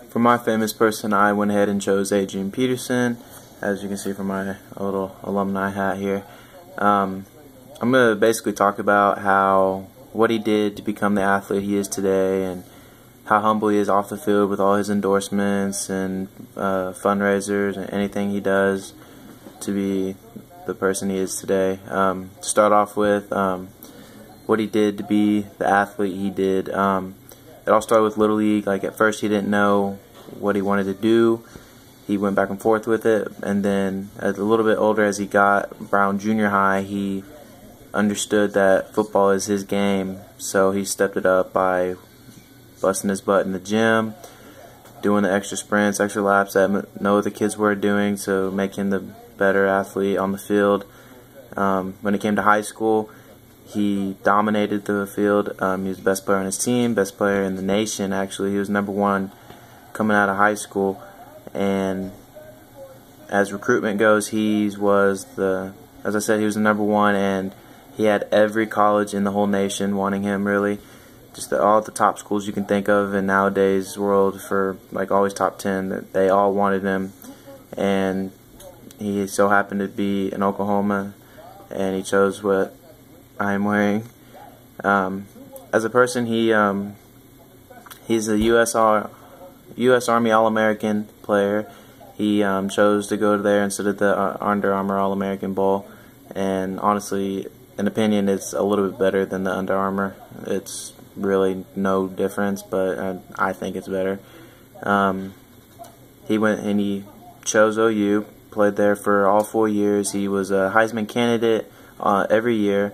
For my famous person, I went ahead and chose Adrian Peterson, as you can see from my little alumni hat here. I'm going to basically talk about what he did to become the athlete he is today, and how humble he is off the field with all his endorsements and fundraisers and anything he does to be the person he is today. To start off with, what he did to be the athlete he did. It all started with Little League. Like, at first he didn't know what he wanted to do. He went back and forth with it, and then a little bit older, as he got around junior high, he understood that football is his game, so he stepped it up by busting his butt in the gym, doing the extra sprints, extra laps that no other kids were doing, to make him the better athlete on the field. When it came to high school, he dominated the field. He was the best player on his team, best player in the nation, actually. He was #1 coming out of high school. And as recruitment goes, he was as I said, he was the #1, and he had every college in the whole nation wanting him, really. Just all the top schools you can think of in nowadays world, for like always top 10, that they all wanted him. And he so happened to be in Oklahoma, and he chose what I'm wearing. As a person, he's a U.S. Army All-American player. He chose to go there instead of the Under Armour All-American Bowl, and honestly, in opinion, it's a little bit better than the Under Armour. It's really no difference, but I think it's better. He went and he chose OU, played there for all 4 years. He was a Heisman candidate every year,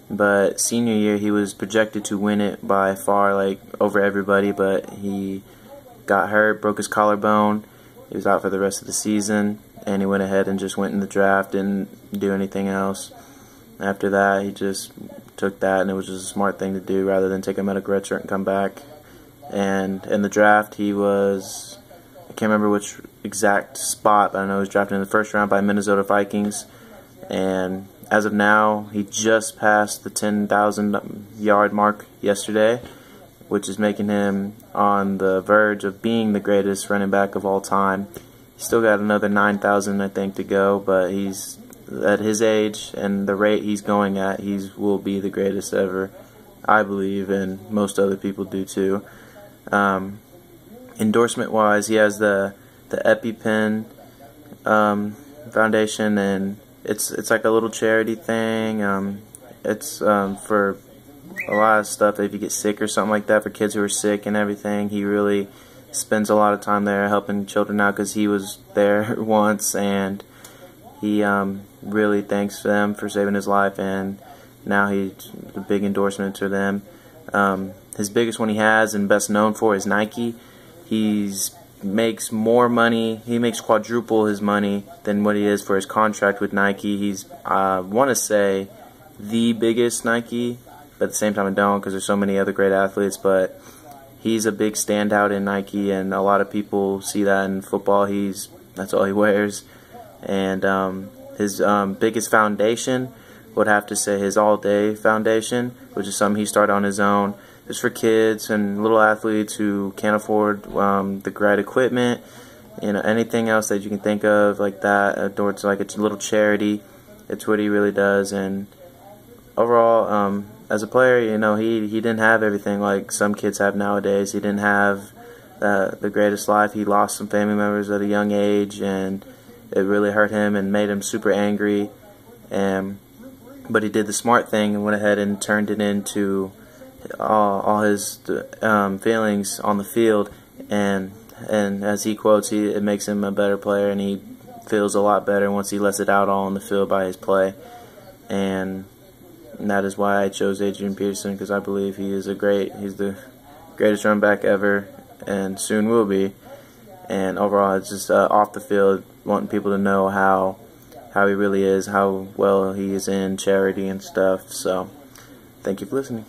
but senior year he was projected to win it by far, like over everybody, but he got hurt, broke his collarbone. He was out for the rest of the season, and he went ahead and just went in the draft, didn't do anything else. After that, he just took that, and it was just a smart thing to do rather than take a medical redshirt and come back. And in the draft, he was, I can't remember which exact spot, but I know he was drafted in the first round by Minnesota Vikings. And as of now, he just passed the 10,000-yard mark yesterday, which is making him on the verge of being the greatest running back of all time. He's still got another 9,000, I think, to go, but he's at his age and the rate he's going at, he will be the greatest ever, I believe, and most other people do too. Endorsement-wise, he has the EpiPen Foundation, and it's like a little charity thing. It's for a lot of stuff that if you get sick or something like that, for kids who are sick and everything. He really spends a lot of time there helping children out, because he was there once, and he really thanks them for saving his life, and now he's a big endorsement to them. His biggest one he has and best known for is Nike. He makes more money, he makes quadruple his money than what he is for his contract with Nike. He's, I want to say, the biggest Nike, but at the same time I don't, because there's so many other great athletes. But he's a big standout in Nike, and a lot of people see that in football. That's all he wears. And his biggest foundation would have to say his All Day Foundation, which is something he started on his own. It's for kids and little athletes who can't afford the right equipment, anything else that you can think of like that. It's like it's a little charity. It's what he really does. And overall, as a player, he didn't have everything like some kids have nowadays. He didn't have the greatest life. He lost some family members at a young age, and it really hurt him and made him super angry. But he did the smart thing and went ahead and turned it into all his feelings on the field, and as he quotes, it makes him a better player, and he feels a lot better once he lets it out all on the field by his play. And that is why I chose Adrian Peterson, because I believe he's the greatest running back ever, and soon will be. And overall, it's just off the field, wanting people to know how he really is, how well he is in charity and stuff. So, thank you for listening.